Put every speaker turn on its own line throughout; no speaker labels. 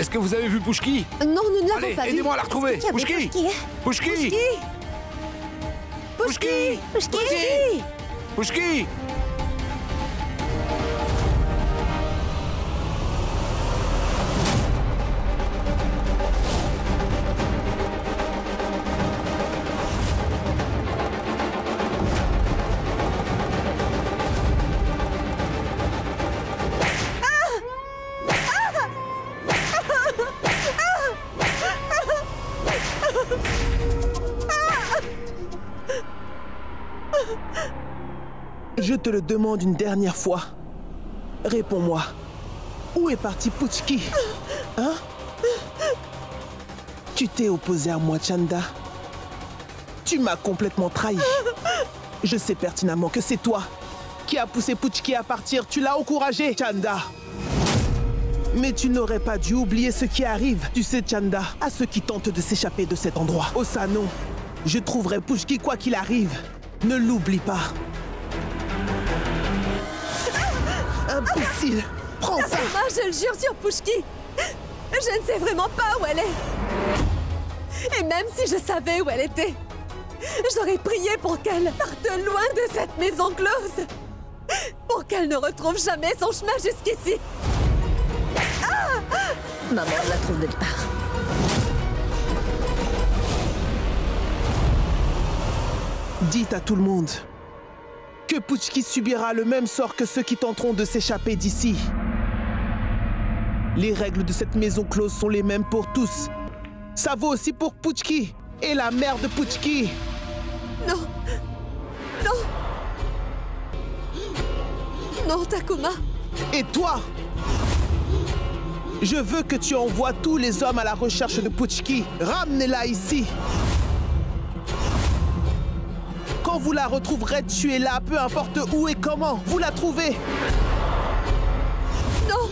Est-ce que vous avez vu Pouchki?
Non, nous ne l'avons
Allez,
pas vu.
aidez-moi à la retrouver. Pouchki! Pouchki! Pouchki!
Pouchki!
Pouchki!
Je te le demande une dernière fois. Réponds-moi. Où est parti Pouchki? Hein? Tu t'es opposé à moi, Chanda. Tu m'as complètement trahi. Je sais pertinemment que c'est toi qui as poussé Pouchki à partir. Tu l'as encouragé, Chanda. Mais tu n'aurais pas dû oublier ce qui arrive. Tu sais, Chanda, à ceux qui tentent de s'échapper de cet endroit. Osano, je trouverai Pouchki quoi qu'il arrive. Ne l'oublie pas. Imbécile! Prends ça!
Moi, je le jure sur Pouchki, je ne sais vraiment pas où elle est. Et même si je savais où elle était, j'aurais prié pour qu'elle parte loin de cette maison close. Pour qu'elle ne retrouve jamais son chemin jusqu'ici.
Maman la trouve nulle part.
Dites à tout le monde que Pouchki subira le même sort que ceux qui tenteront de s'échapper d'ici. Les règles de cette maison close sont les mêmes pour tous. Ça vaut aussi pour Pouchki et la mère de Pouchki.
Non. Non. Non, Takuma.
Et toi? Je veux que tu envoies tous les hommes à la recherche de Pouchki. Ramenez-la ici. Quand vous la retrouverez, tuez-la, peu importe où et comment. Vous la trouvez.
Non.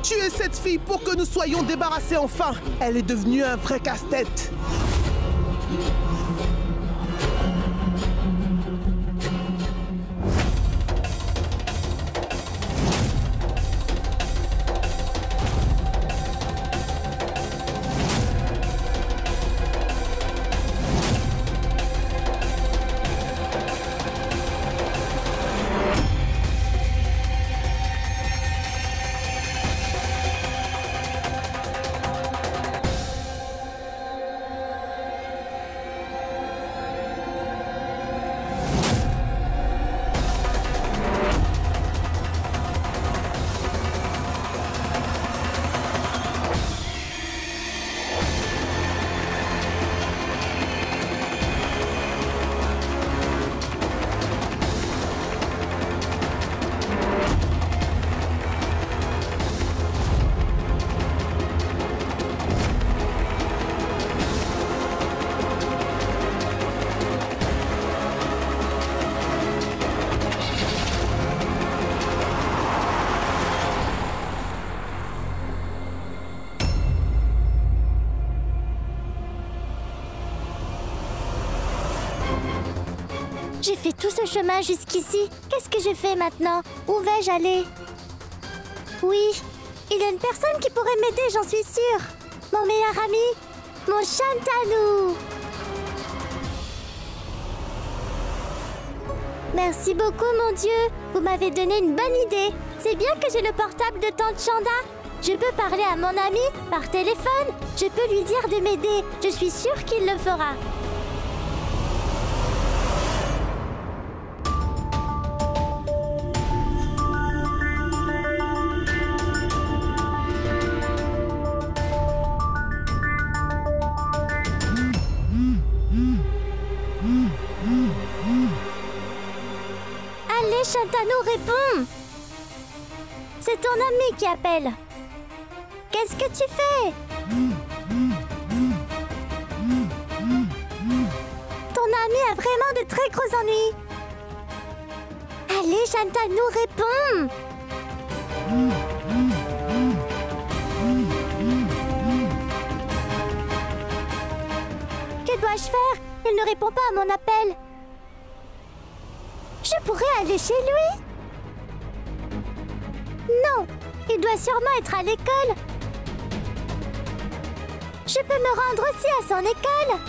Tuez cette fille pour que nous soyons débarrassés enfin. Elle est devenue un vrai casse-tête.
J'ai fait tout ce chemin jusqu'ici. Qu'est-ce que je fais maintenant? Où vais-je aller? Oui, il y a une personne qui pourrait m'aider, j'en suis sûre. Mon meilleur ami, mon Shantanu. Merci beaucoup, mon Dieu. Vous m'avez donné une bonne idée. C'est bien que j'ai le portable de Tante Chanda. Je peux parler à mon ami par téléphone. Je peux lui dire de m'aider. Je suis sûre qu'il le fera. Allez, Shantanu, réponds! C'est ton ami qui appelle. Qu'est-ce que tu fais? Ton ami a vraiment de très gros ennuis. Allez, Shantanu, réponds! Que dois-je faire? Il ne répond pas à mon appel. Je pourrais aller chez lui? Non, il doit sûrement être à l'école. Je peux me rendre aussi à son école.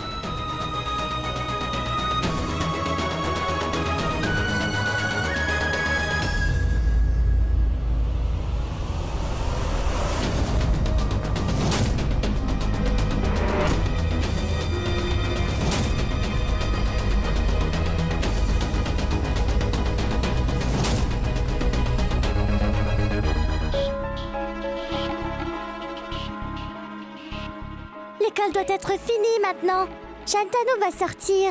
L'école doit être finie maintenant. Shantanu va sortir.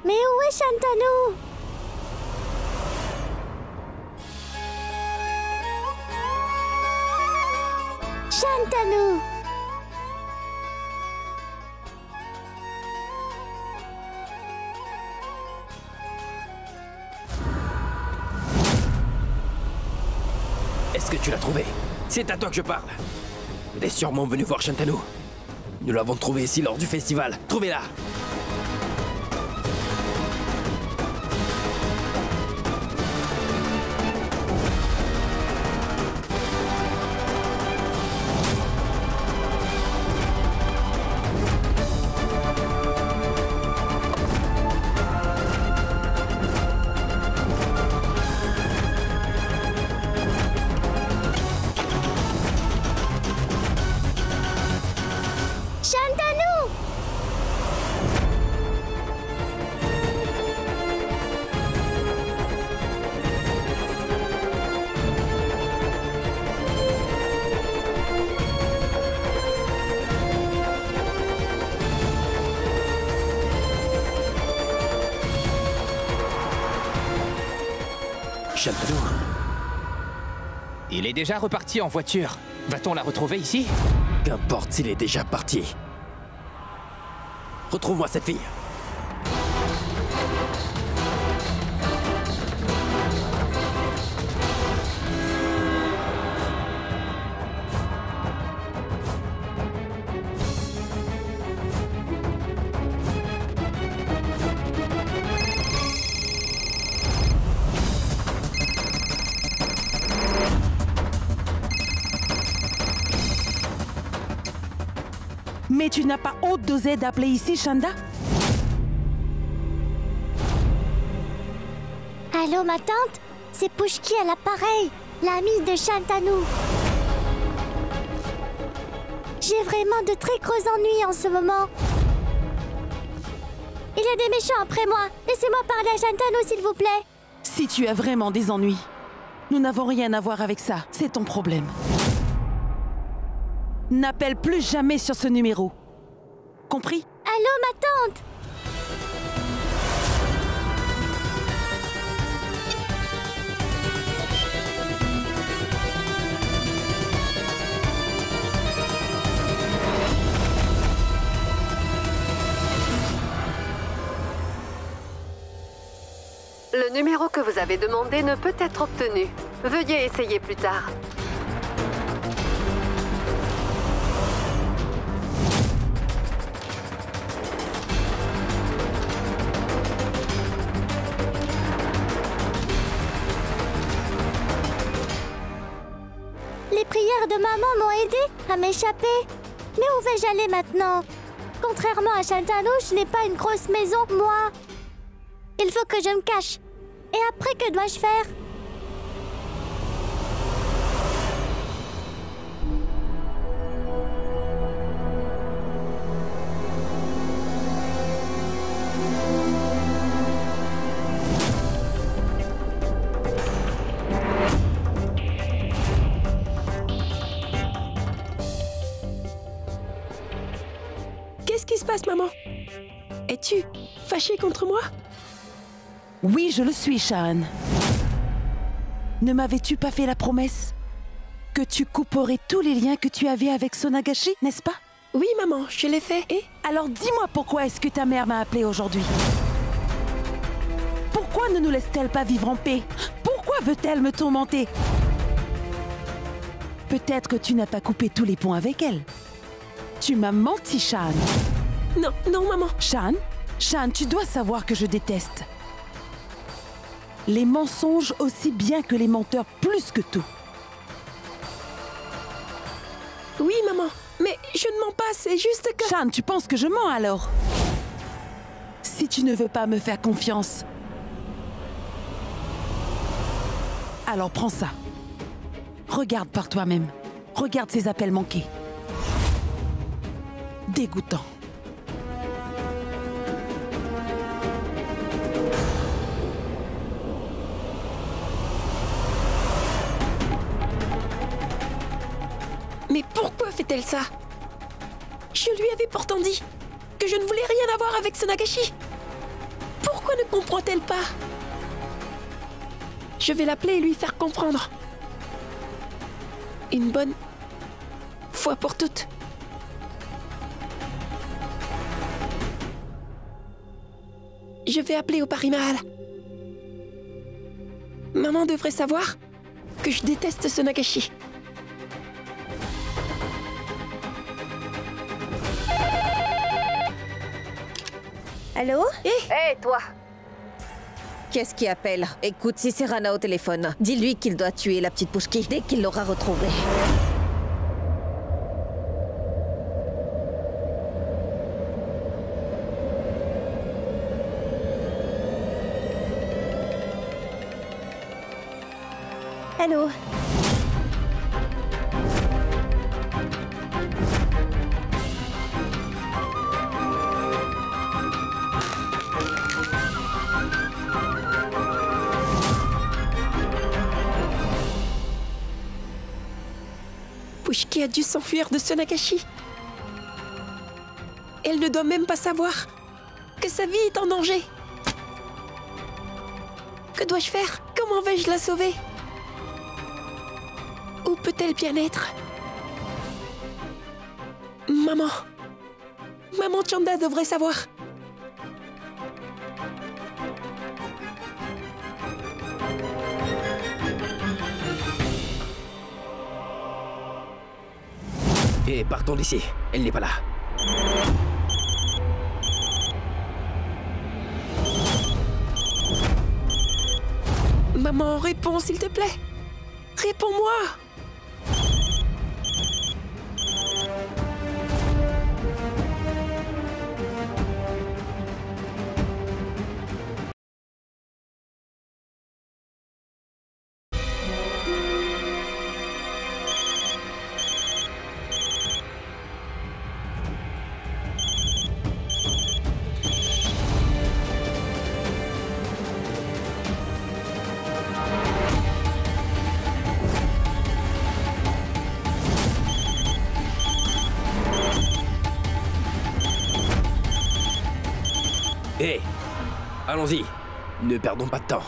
Mais où est Shantanu? Shantanu!
Est-ce que tu l'as trouvé? C'est à toi que je parle. Elle est sûrement venue voir Shantanu. Nous l'avons trouvée ici lors du festival. Trouvez-la!
Shantanu!
Shantanu.
Il est déjà reparti en voiture. Va-t-on la retrouver ici?
Qu'importe s'il est déjà parti. Retrouve-moi cette fille.
Mais tu n'as pas honte d'oser d'appeler ici, Chanda?
Allô, ma tante? C'est Pushki à l'appareil, l'amie de Shantanu. J'ai vraiment de très gros ennuis en ce moment. Il y a des méchants après moi. Laissez-moi parler à Shantanu, s'il vous plaît.
Si tu as vraiment des ennuis, nous n'avons rien à voir avec ça. C'est ton problème. N'appelle plus jamais sur ce numéro. Compris?
Allô, ma tante?
Le numéro que vous avez demandé ne peut être obtenu. Veuillez essayer plus tard.
Les prières de maman m'ont aidé à m'échapper. Mais où vais-je aller maintenant? Contrairement à Shantanu, je n'ai pas une grosse maison, moi. Il faut que je me cache. Et après, que dois-je faire?
Qu'est-ce qui se passe, maman? Es-tu fâchée contre moi?
Oui, je le suis, Shan. Ne m'avais-tu pas fait la promesse que tu couperais tous les liens que tu avais avec Sonagashi, n'est-ce pas?
Oui, maman, je l'ai fait. Et?
Alors dis-moi pourquoi est-ce que ta mère m'a appelé aujourd'hui? Pourquoi ne nous laisse-t-elle pas vivre en paix? Pourquoi veut-elle me tourmenter? Peut-être que tu n'as pas coupé tous les ponts avec elle. Tu m'as menti, Shan.
Non, non, maman.
Shan, tu dois savoir que je déteste les mensonges aussi bien que les menteurs, plus que tout.
Oui, maman. Mais je ne mens pas, c'est juste que...
Shan, tu penses que je mens alors? Si tu ne veux pas me faire confiance, alors prends ça. Regarde par toi-même. Regarde ces appels manqués. Dégoûtant.
Mais pourquoi fait-elle ça? Je lui avais pourtant dit que je ne voulais rien avoir avec ce Nagashi. Pourquoi ne comprend-elle pas? Je vais l'appeler et lui faire comprendre. Une bonne fois pour toutes. Je vais appeler au Pari Mahal. Maman devrait savoir que je déteste ce Nagashi.
Allô?
Hé, toi!
Qu'est-ce qui appelle? Écoute, si c'est Rana au téléphone, dis-lui qu'il doit tuer la petite Pushki dès qu'il l'aura retrouvée.
Allô?
Pushki a dû s'enfuir de ce Nagashi. Elle ne doit même pas savoir que sa vie est en danger. Que dois-je faire? Comment vais-je la sauver? Où peut-elle bien être? Maman. Maman Chanda devrait savoir.
Et partons d'ici. Elle n'est pas là.
Maman, réponds s'il te plaît. Réponds-moi.
Hé, allons-y. Ne perdons pas de temps.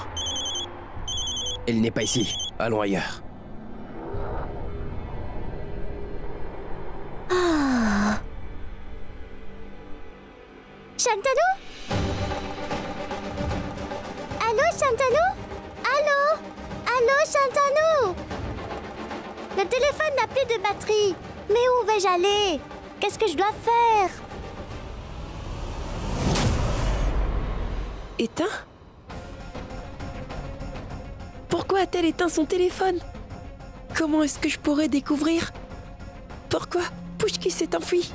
Elle n'est pas ici. Allons ailleurs.
Shantanu? Allô, Shantanu? Allô? Allô, Shantanu? Le téléphone n'a plus de batterie. Mais où vais-je aller? Qu'est-ce que je dois faire?
Éteint? Pourquoi a-t-elle éteint son téléphone? Comment est-ce que je pourrais découvrir pourquoi Pushki s'est enfuie?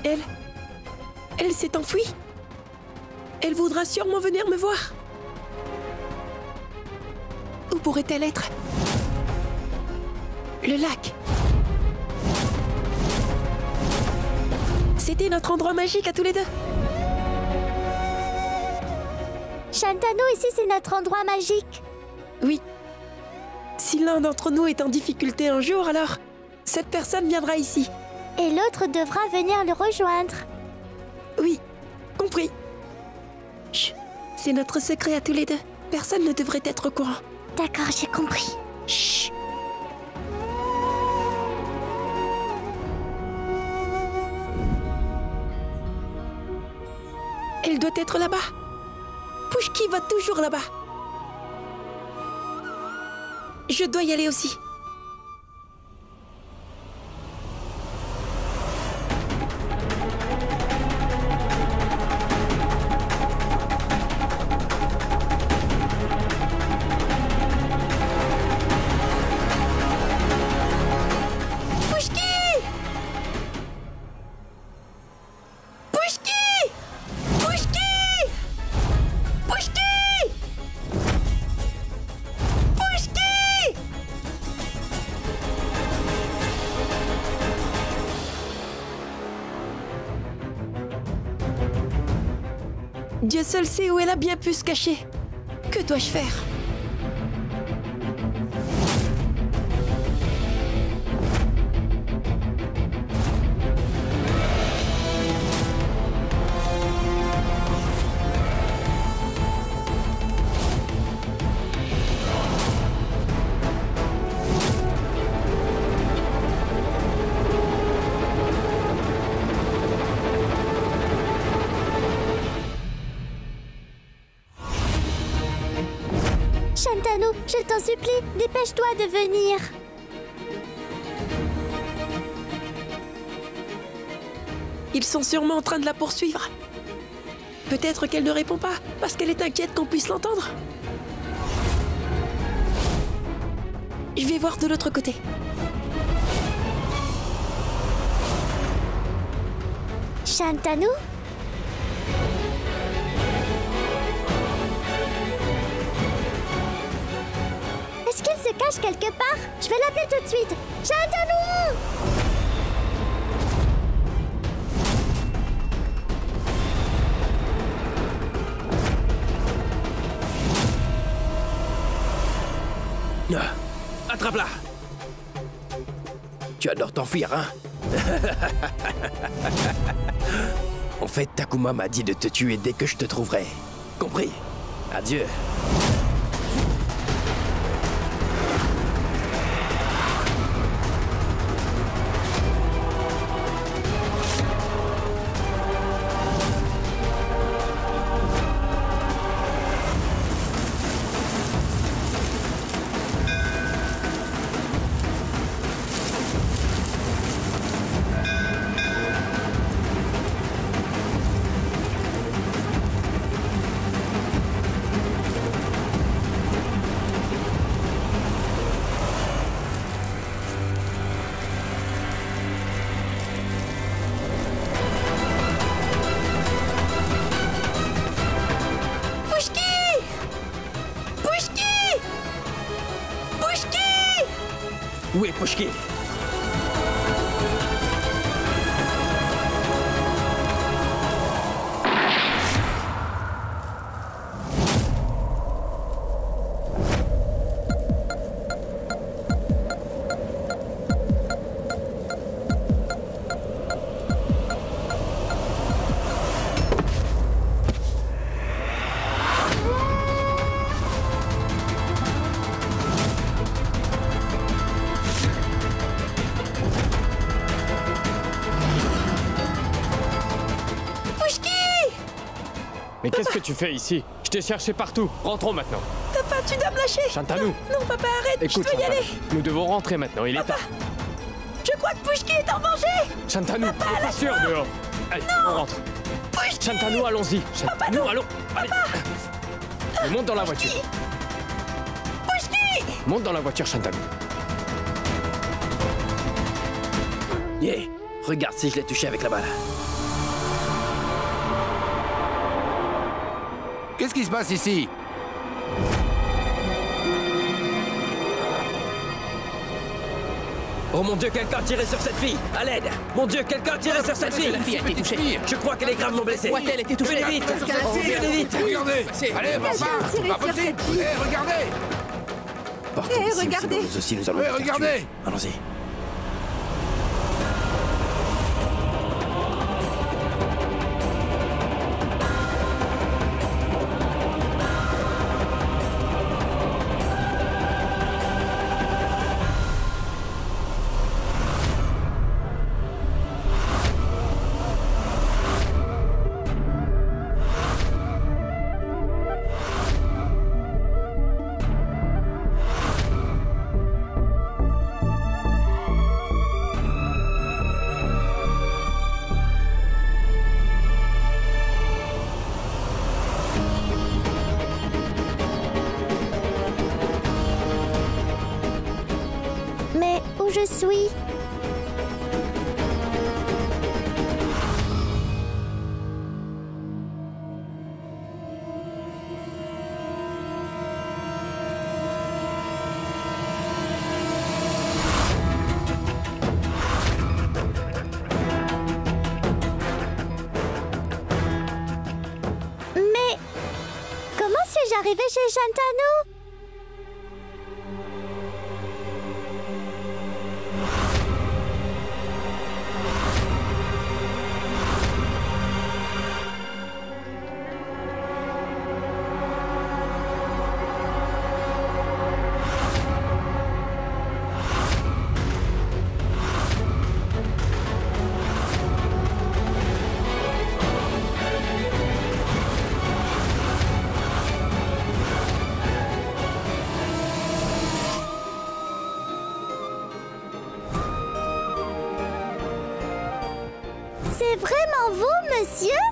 Elle s'est enfuie? Elle voudra sûrement venir me voir. Où pourrait-elle être? Le lac. C'était notre endroit magique à tous les deux.
Shantanu, ici c'est notre endroit magique.
Oui. Si l'un d'entre nous est en difficulté un jour, alors cette personne viendra ici.
Et l'autre devra venir le rejoindre.
Oui, compris. Chut, c'est notre secret à tous les deux. Personne ne devrait être au courant.
D'accord, j'ai compris.
Chut. Elle doit être là-bas. Pushki va toujours là-bas. Je dois y aller aussi. Dieu seul sait où elle a bien pu se cacher. Que dois-je faire?
Shantanu, je t'en supplie, dépêche-toi de venir.
Ils sont sûrement en train de la poursuivre. Peut-être qu'elle ne répond pas, parce qu'elle est inquiète qu'on puisse l'entendre. Je vais voir de l'autre côté.
Shantanu? Est-ce qu'elle se cache quelque part? Je vais l'appeler tout de suite. Shantanu!
Attrape-la! Tu adores t'enfuir, hein? En fait, Takuma m'a dit de te tuer dès que je te trouverai. Compris? Adieu. Où est Pushki?
Mais qu'est-ce que tu fais ici? Je t'ai cherché partout. Rentrons maintenant.
Papa, tu dois me lâcher.
Shantanu.
Non, papa, arrête.
Écoute,
je dois y
Shantanu,
aller.
nous devons rentrer maintenant. Il est tard.
Je crois que Pushki est en danger.
Shantanu,
Papa,
n'est pas sûr dehors. Allez, on rentre.
Pushki.
Shantanu, allons-y. Shantanu, allons. Allez. Et monte dans la voiture.
Pushki.
Monte dans la voiture, Shantanu.
Yeah. Regarde si je l'ai touché avec la balle.
Qu'est-ce qui se passe ici?
Oh mon Dieu, quelqu'un a tiré sur cette fille! À l'aide! Mon Dieu, quelqu'un a tiré sur cette fille!
La fille a été touchée.
Je crois qu'elle est gravement blessée.
Elle était touchée.
Venez vite! Venez vite!
Regardez! Allez, bon sang!
tiré
Pas
sur
possible!
cette fille.
Hé, regardez!
Partons
Eh,
d'ici,
regardez.
nous aussi, nous allons
Eh,
les faire
regardez.
tuer. Allons-y.
Mais où je suis? Mais arrivé chez Shantanu? C'est vraiment vous, monsieur?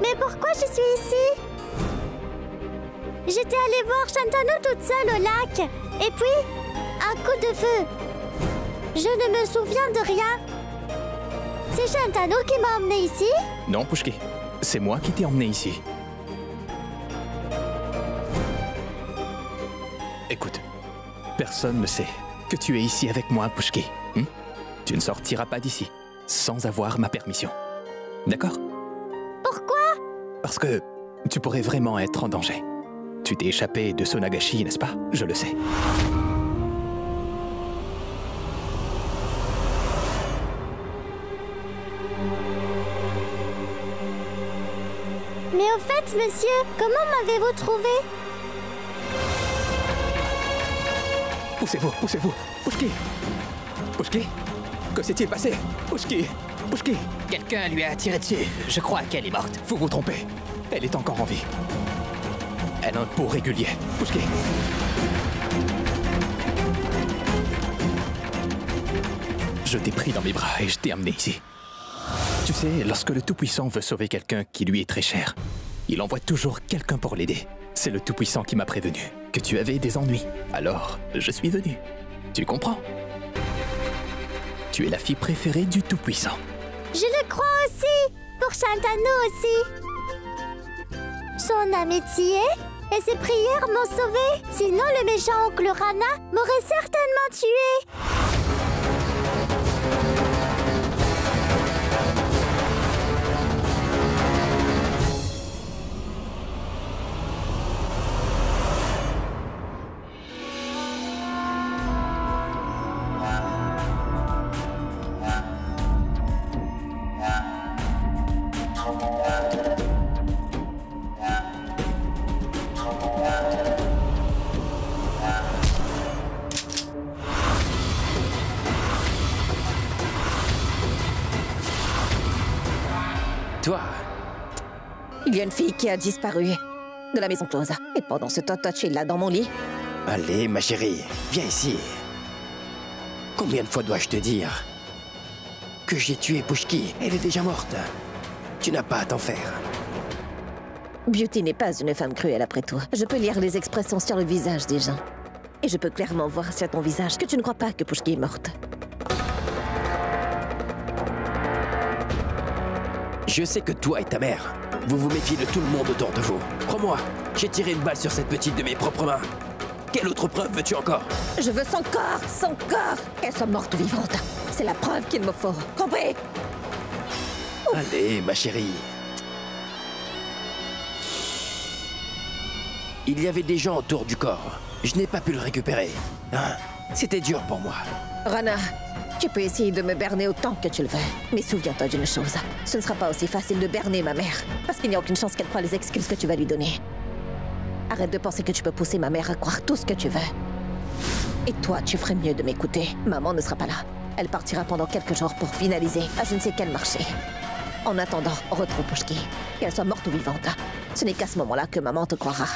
Mais pourquoi je suis ici? J'étais allée voir Shantanu toute seule au lac. Et puis, un coup de feu. Je ne me souviens de rien. C'est Shantanu qui m'a emmenée ici?
Non, Pushki. C'est moi qui t'ai emmené ici. Écoute, personne ne sait que tu es ici avec moi, Pushki. Tu ne sortiras pas d'ici sans avoir ma permission. D'accord?
Pourquoi?
Parce que tu pourrais vraiment être en danger. Tu t'es échappé de Sonagashi, n'est-ce pas? Je le sais.
Mais au fait, monsieur, comment m'avez-vous trouvé?
Poussez-vous, poussez-vous. Pushki! Pushki? Que s'est-il passé? Pushki! Pushki!
Quelqu'un lui a tiré dessus. Je crois qu'elle est morte.
Vous vous trompez. Elle est encore en vie. Elle a un pouls régulier. Pushki! Je t'ai pris dans mes bras et je t'ai amené ici. Tu sais, lorsque le Tout-Puissant veut sauver quelqu'un qui lui est très cher, il envoie toujours quelqu'un pour l'aider. C'est le Tout-Puissant qui m'a prévenu que tu avais des ennuis. Alors, je suis venu. Tu comprends? Tu es la fille préférée du Tout-Puissant.
Je le crois aussi. Pour Shantanu aussi. Son amitié et ses prières m'ont sauvée. Sinon, le méchant oncle Rana m'aurait certainement tué.
Toi,
Il y a une fille qui a disparu de la maison close. Et pendant ce temps, toi, tu es là dans mon lit.
allez, ma chérie, viens ici. Combien de fois dois-je te dire que j'ai tué Pushki? Elle est déjà morte. Tu n'as pas à t'en faire.
Beauty n'est pas une femme cruelle après tout. Je peux lire les expressions sur le visage des gens. Et je peux clairement voir sur ton visage que tu ne crois pas que Pushki est morte.
Je sais que toi et ta mère, vous vous méfiez de tout le monde autour de vous. Crois-moi, j'ai tiré une balle sur cette petite de mes propres mains. Quelle autre preuve veux-tu encore?
Je veux son corps, qu'elle soit morte ou vivante. C'est la preuve qu'il me faut. Compris?
Allez, ma chérie. Il y avait des gens autour du corps. Je n'ai pas pu le récupérer. Hein? C'était dur pour moi.
Rana, tu peux essayer de me berner autant que tu le veux. Mais souviens-toi d'une chose. Ce ne sera pas aussi facile de berner ma mère. Parce qu'il n'y a aucune chance qu'elle croie les excuses que tu vas lui donner. Arrête de penser que tu peux pousser ma mère à croire tout ce que tu veux. Et toi, tu ferais mieux de m'écouter. Maman ne sera pas là. Elle partira pendant quelques jours pour finaliser à je ne sais quel marché. En attendant, retrouve Pushki. Qu'elle soit morte ou vivante. Ce n'est qu'à ce moment-là que maman te croira.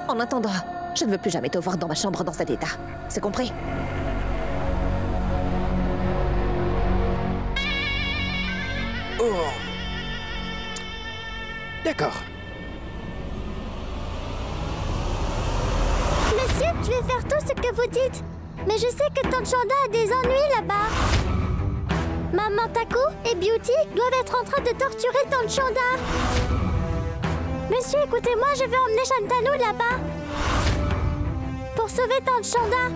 En attendant, je ne veux plus jamais te voir dans ma chambre dans cet état. C'est compris?
Oh. D'accord.
Monsieur, je vais faire tout ce que vous dites. Mais je sais que Tante Chanda a des ennuis là-bas. Maman Taku et Beauty doivent être en train de torturer Tante Chanda. Monsieur, écoutez-moi, je vais emmener Shantanu là-bas. Pour sauver Tante Chanda.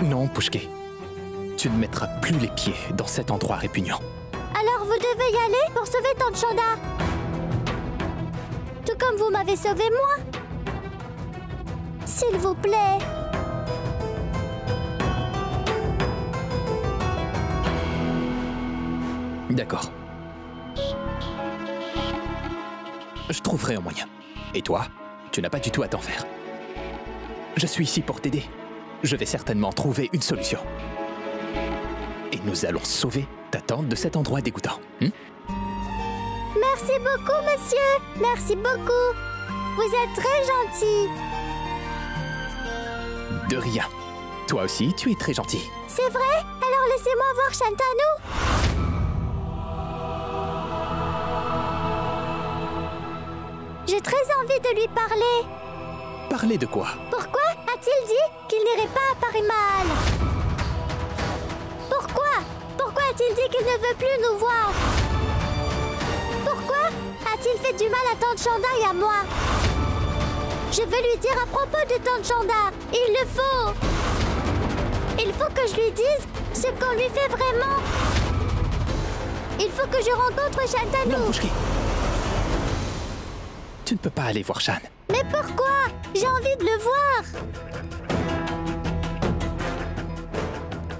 Non, Pushki. Tu ne mettras plus les pieds dans cet endroit répugnant.
Alors vous devez y aller pour sauver Tante Chanda. Tout comme vous m'avez sauvé moi. S'il vous plaît.
D'accord. Je trouverai un moyen. Et toi, tu n'as pas du tout à t'en faire. Je suis ici pour t'aider. Je vais certainement trouver une solution. Et nous allons sauver ta tante de cet endroit dégoûtant.
Merci beaucoup, monsieur. Merci beaucoup. Vous êtes très gentil.
De rien. Toi aussi, tu es très gentil.
C'est vrai? Alors laissez-moi voir Shantanu. J'ai très envie de lui parler.
Parler de quoi?
Pourquoi a-t-il dit qu'il n'irait pas à Parimal? Pourquoi a-t-il dit qu'il ne veut plus nous voir? Pourquoi a-t-il fait du mal à Tante Chanda et à moi? Je veux lui dire à propos de Tante Chanda. Il le faut. Il faut que je lui dise ce qu'on lui fait vraiment. Il faut que je rencontre Shantanu.
Non, Pushki. Tu ne peux pas aller voir Shan.
Mais pourquoi? J'ai envie de le voir.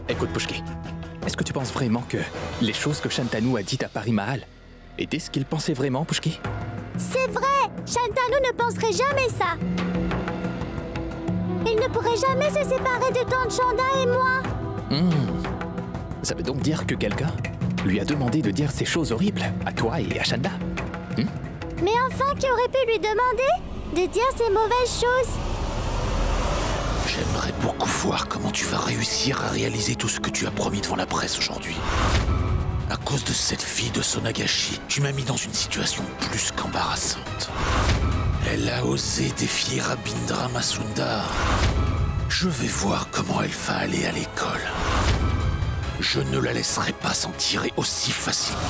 Écoute, Pushki. Est-ce que tu penses vraiment que les choses que Shantanu a dites à Parimal étaient ce qu'il pensait vraiment, Pushki?
C'est vrai! Shantanu ne penserait jamais ça! Il ne pourrait jamais se séparer de Tante Chanda et moi!
Ça veut donc dire que quelqu'un lui a demandé de dire ces choses horribles à toi et à Chanda?
Mais enfin, qui aurait pu lui demander de dire ces mauvaises choses?
J'aimerais beaucoup voir comment tu vas réussir à réaliser tout ce que tu as promis devant la presse aujourd'hui. À cause de cette fille de Sonagashi, tu m'as mis dans une situation plus qu'embarrassante. Elle a osé défier Rabindra Masundar. Je vais voir comment elle va aller à l'école. Je ne la laisserai pas s'en tirer aussi facilement.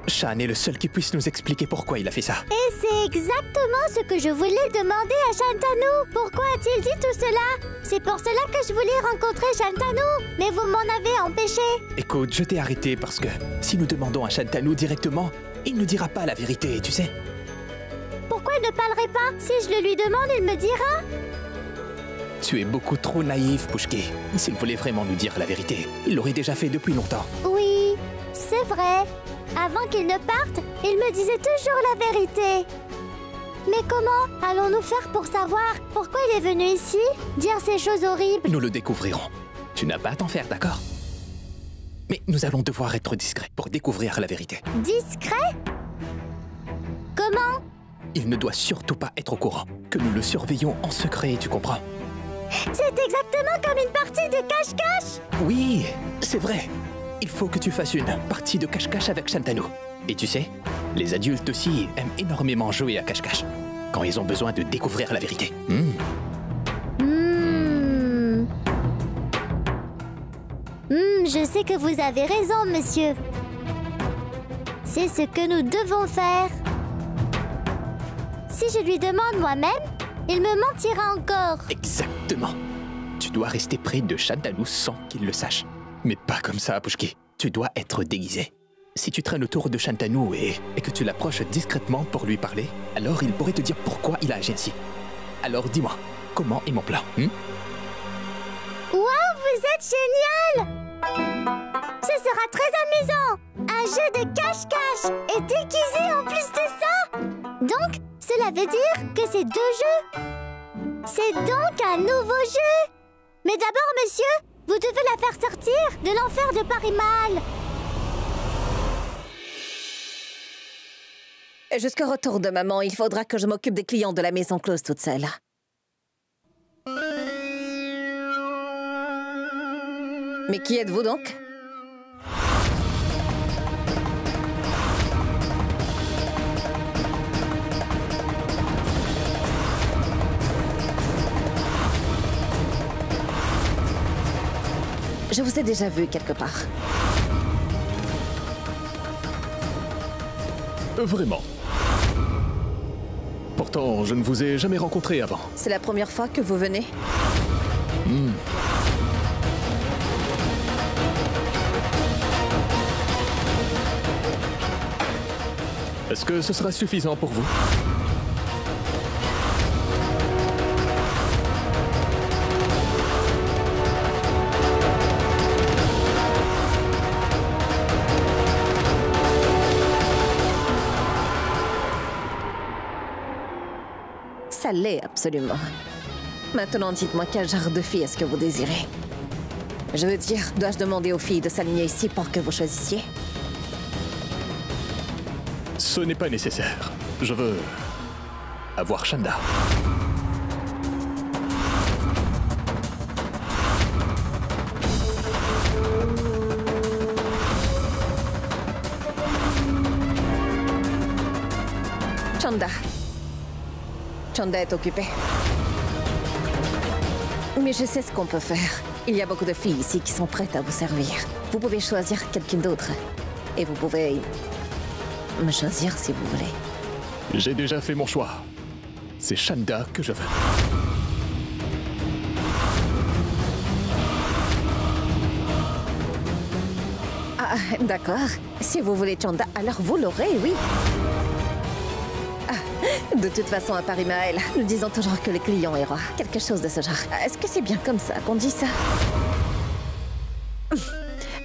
Shan est le seul qui puisse nous expliquer pourquoi il a fait ça.
Et c'est exactement ce que je voulais demander à Shantanu. Pourquoi a-t-il dit tout cela? C'est pour cela que je voulais rencontrer Shantanu, mais vous m'en avez empêché.
Écoute, je t'ai arrêté parce que si nous demandons à Shantanu directement, il ne dira pas la vérité, tu sais.
Pourquoi il ne parlerait pas? Si je le lui demande, il me dira.
Tu es beaucoup trop naïf, Pushki. S'il voulait vraiment nous dire la vérité, il l'aurait déjà fait depuis longtemps.
Oui, c'est vrai. Avant qu'il ne parte, il me disait toujours la vérité. Mais comment allons-nous faire pour savoir pourquoi il est venu ici, dire ces choses horribles?
Nous le découvrirons. Tu n'as pas à t'en faire, d'accord? Mais nous allons devoir être discrets pour découvrir la vérité.
Discret? Comment?
Il ne doit surtout pas être au courant que nous le surveillons en secret, tu comprends?
C'est exactement comme une partie de cache-cache?
Oui, c'est vrai. Il faut que tu fasses une partie de cache-cache avec Shantanu. Et tu sais, les adultes aussi aiment énormément jouer à cache-cache quand ils ont besoin de découvrir la vérité.
Je sais que vous avez raison, monsieur. C'est ce que nous devons faire. Si je lui demande moi-même, il me mentira encore.
Exactement. Tu dois rester près de Shantanu sans qu'il le sache. Mais pas comme ça, Pushki. Tu dois être déguisé. Si tu traînes autour de Shantanu et que tu l'approches discrètement pour lui parler, alors il pourrait te dire pourquoi il a agi ainsi. Alors dis-moi, comment est mon plan?
Waouh, vous êtes génial! Ce sera très amusant! Un jeu de cache-cache et déguisé en plus de ça! Donc, cela veut dire que c'est 2 jeux? C'est donc un nouveau jeu! Mais d'abord, monsieur, vous devez la faire sortir de l'enfer de Parimal!
Jusqu'au retour de maman, il faudra que je m'occupe des clients de la maison close toute seule. Mais qui êtes-vous donc? Je vous ai déjà vu quelque part.
Vraiment? Pourtant, je ne vous ai jamais rencontré avant.
C'est la première fois que vous venez?
Est-ce que ce sera suffisant pour vous?
Ça l'est absolument. Maintenant, dites-moi quel genre de fille est-ce que vous désirez? Je veux dire, dois-je demander aux filles de s'aligner ici pour que vous choisissiez?
Ce n'est pas nécessaire. Je veux avoir Chanda.
Chanda. Chanda est occupée. Mais je sais ce qu'on peut faire. Il y a beaucoup de filles ici qui sont prêtes à vous servir. Vous pouvez choisir quelqu'un d'autre. Et vous pouvez me choisir si vous voulez.
J'ai déjà fait mon choix. C'est Chanda que je veux.
Ah, d'accord. Si vous voulez Chanda, alors vous l'aurez, oui. De toute façon, à Paris Maël, nous disons toujours que le client est roi. Quelque chose de ce genre. Est-ce que c'est bien comme ça qu'on dit ça?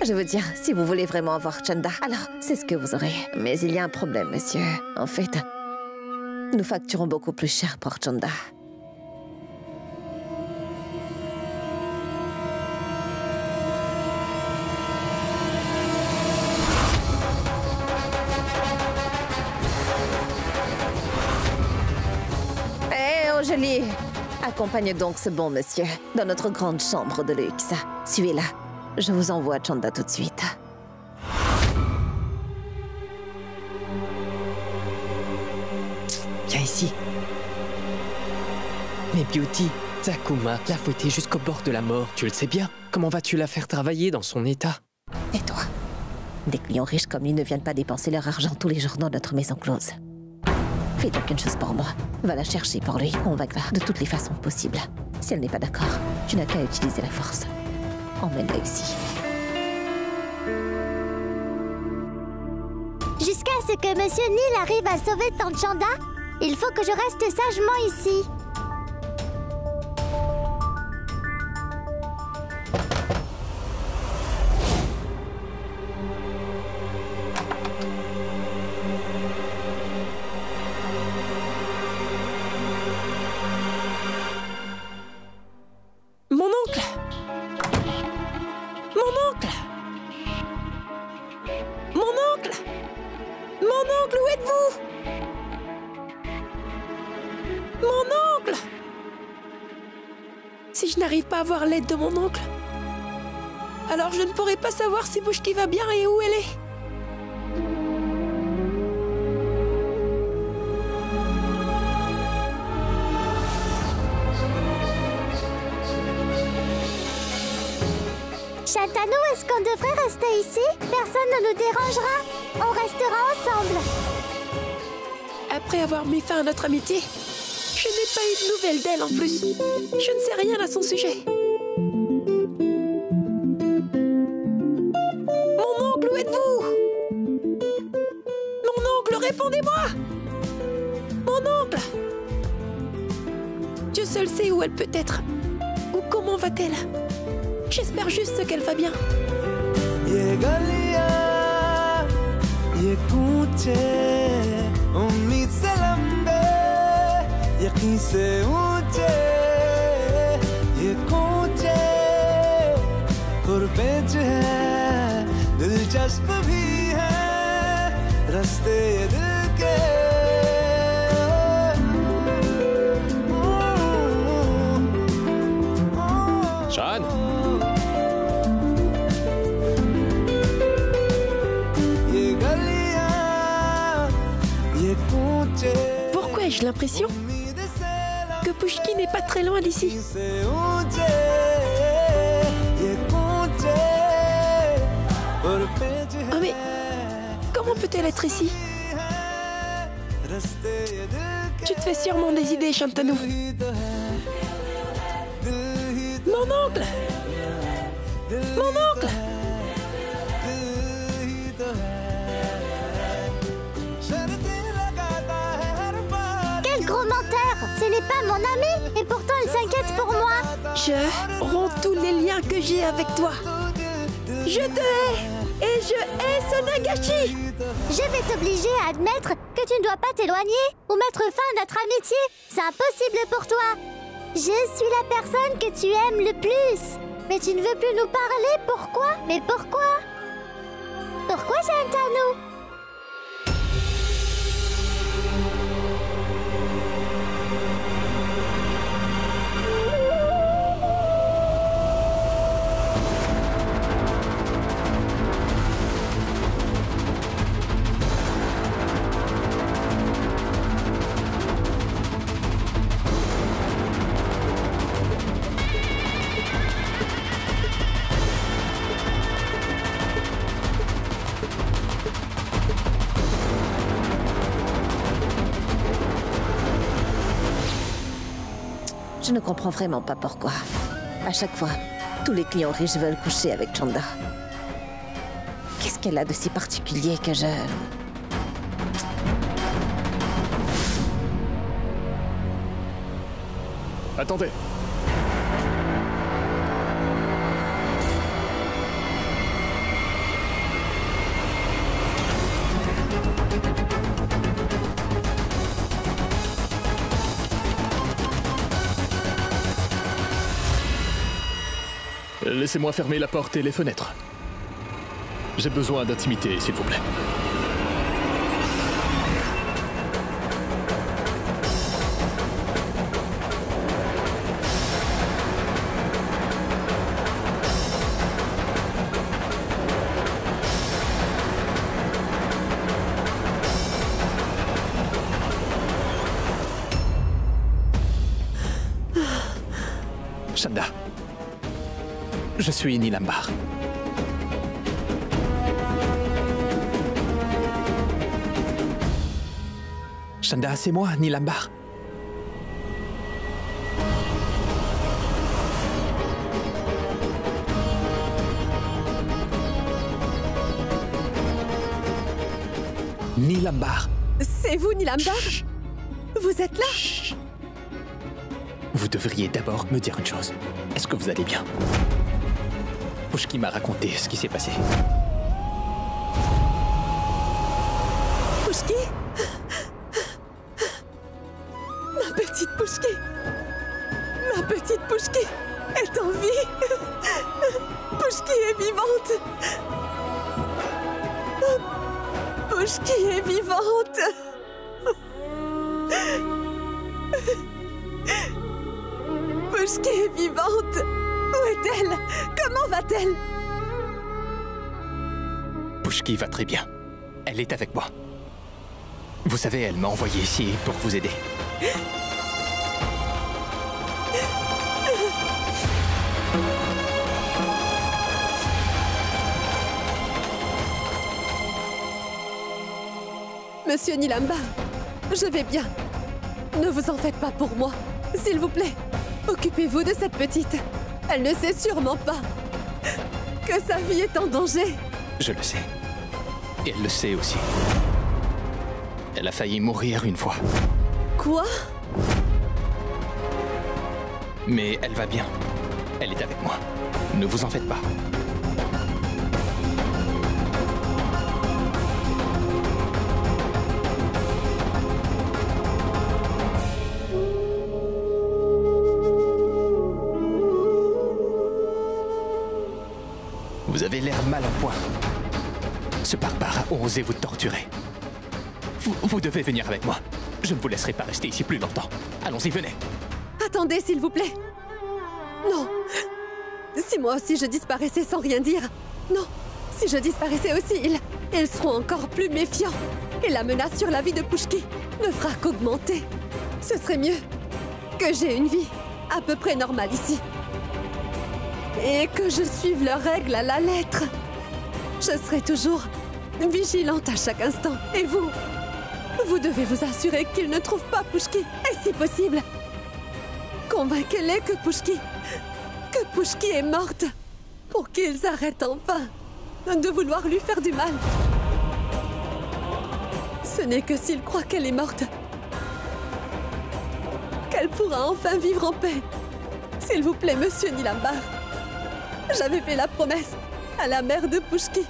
Je veux dire, si vous voulez vraiment avoir Chanda, alors c'est ce que vous aurez. Mais il y a un problème, monsieur. En fait, nous facturons beaucoup plus cher pour Chanda. Jolie. Accompagne donc ce bon monsieur dans notre grande chambre de luxe. Suivez-la. Je vous envoie Chanda tout de suite.
Viens ici. Mais Beauty, Takuma l'a fouettée jusqu'au bord de la mort. Tu le sais bien. Comment vas-tu la faire travailler dans son état?
Et toi? Des clients riches comme lui ne viennent pas dépenser leur argent tous les jours dans notre maison close. Fais donc une chose pour moi. Va la chercher pour lui. Convainc-la de toutes les façons possibles. Si elle n'est pas d'accord, tu n'as qu'à utiliser la force. Emmène-la ici.
Jusqu'à ce que Monsieur Neil arrive à sauver Tante Chanda, il faut que je reste sagement ici.
Mon oncle! Mon oncle! Mon oncle! Mon oncle, où êtes-vous? Mon oncle! Si je n'arrive pas à avoir l'aide de mon oncle, alors je ne pourrai pas savoir si Pushki va bien et où elle est.
Shantanu, est-ce qu'on devrait rester ici? Personne ne nous dérangera. On restera ensemble.
Après avoir mis fin à notre amitié, je n'ai pas eu de nouvelles d'elle en plus. Je ne sais rien à son sujet. Mon oncle, où êtes-vous? Mon oncle, répondez-moi! Mon oncle! Dieu seul sait où elle peut être. Ou comment va-t-elle? J'espère juste qu'elle va bien.
ये गलियां, ये कूचे, उम्मीद से लंबे, यकीन से ऊंचे, ये कूचे, गुरबेज है, दिलचस्प भी है, रास्ते ये दिल के।
Shan!
Pourquoi ai-je l'impression que Pushki n'est pas très loin d'ici? Oh mais comment peut-elle être ici? Tu te fais sûrement des idées, Shantanu. Mon oncle! Mon oncle!
Je romps tous les liens que j'ai avec toi. Je te hais et je hais Sonagashi.
Je vais t'obliger à admettre que tu ne dois pas t'éloigner ou mettre fin à notre amitié. C'est impossible pour toi. Je suis la personne que tu aimes le plus. Mais tu ne veux plus nous parler, pourquoi? Mais pourquoi? Pourquoi, Shantanu?
Je ne comprends vraiment pas pourquoi. À chaque fois, tous les clients riches veulent coucher avec Chanda. Qu'est-ce qu'elle a de si particulier que je...
Attendez. Laissez-moi fermer la porte et les fenêtres. J'ai besoin d'intimité, s'il vous plaît.
Chanda. Je suis Nilambar. Chanda, c'est moi, Nilambar. Nilambar.
C'est vous, Nilambar? Vous êtes là?
Chut. Vous devriez d'abord me dire une chose. Est-ce que vous allez bien? Pushki m'a raconté ce qui s'est passé.
Pushki? Ma petite Pushki? Ma petite Pushki est en vie? Pushki est vivante? Pushki est vivante? Pushki est vivante? Où est-elle? Comment va-t-elle?
Pushki va très bien. Elle est avec moi. Vous savez, elle m'a envoyé ici pour vous aider.
Monsieur Nilambar, je vais bien. Ne vous en faites pas pour moi. S'il vous plaît, occupez-vous de cette petite. Elle ne sait sûrement pas que sa vie est en danger.
Je le sais. Et elle le sait aussi. Elle a failli mourir une fois.
Quoi?
Mais elle va bien. Elle est avec moi. Ne vous en faites pas. Vous avez l'air mal en point. Ce barbare a osé vous torturer. Vous devez venir avec moi. Je ne vous laisserai pas rester ici plus longtemps. Allons-y, venez.
Attendez, s'il vous plaît. Non. Si moi aussi je disparaissais sans rien dire. Non. Si je disparaissais aussi, ils seront encore plus méfiants. Et la menace sur la vie de Pushki ne fera qu'augmenter. Ce serait mieux que j'ai une vie à peu près normale ici. Et que je suive leurs règles à la lettre. Je serai toujours vigilante à chaque instant. Et vous devez vous assurer qu'ils ne trouvent pas Pushki. Et si possible, convainquez-les que Pushki est morte. Pour qu'ils arrêtent enfin de vouloir lui faire du mal. Ce n'est que s'ils croient qu'elle est morte qu'elle pourra enfin vivre en paix. S'il vous plaît, monsieur Nilambar. J'avais fait la promesse à la mère de Pushki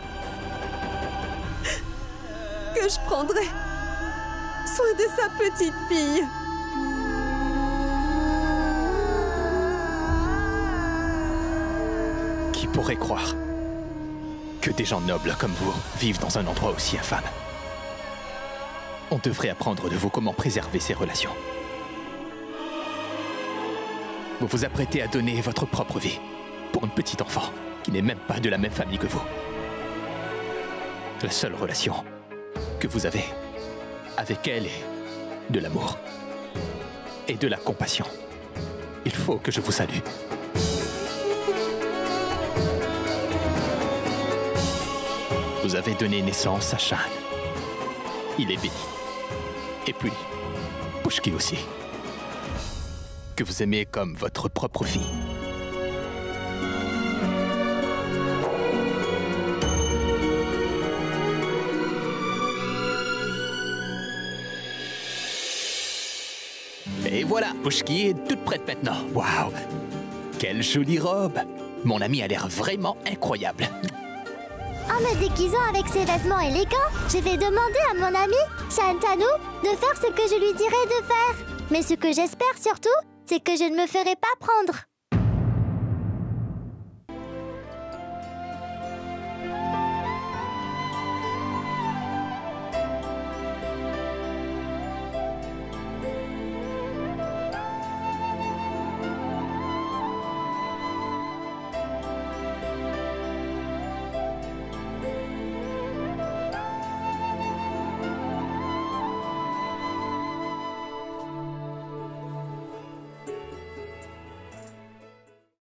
que je prendrais soin de sa petite fille.
Qui pourrait croire que des gens nobles comme vous vivent dans un endroit aussi infâme? On devrait apprendre de vous comment préserver ces relations. Vous vous apprêtez à donner votre propre vie pour une petite enfant qui n'est même pas de la même famille que vous. La seule relation que vous avez avec elle est de l'amour et de la compassion. Il faut que je vous salue. Vous avez donné naissance à Shan. Il est béni. Et puis, Pushki aussi. Que vous aimez comme votre propre fille. Et voilà, Pushki est toute prête maintenant. Waouh! Quelle jolie robe! Mon ami a l'air vraiment incroyable.
En me déguisant avec ses vêtements élégants, je vais demander à mon ami, Shantanu, de faire ce que je lui dirai de faire. Mais ce que j'espère surtout, c'est que je ne me ferai pas prendre.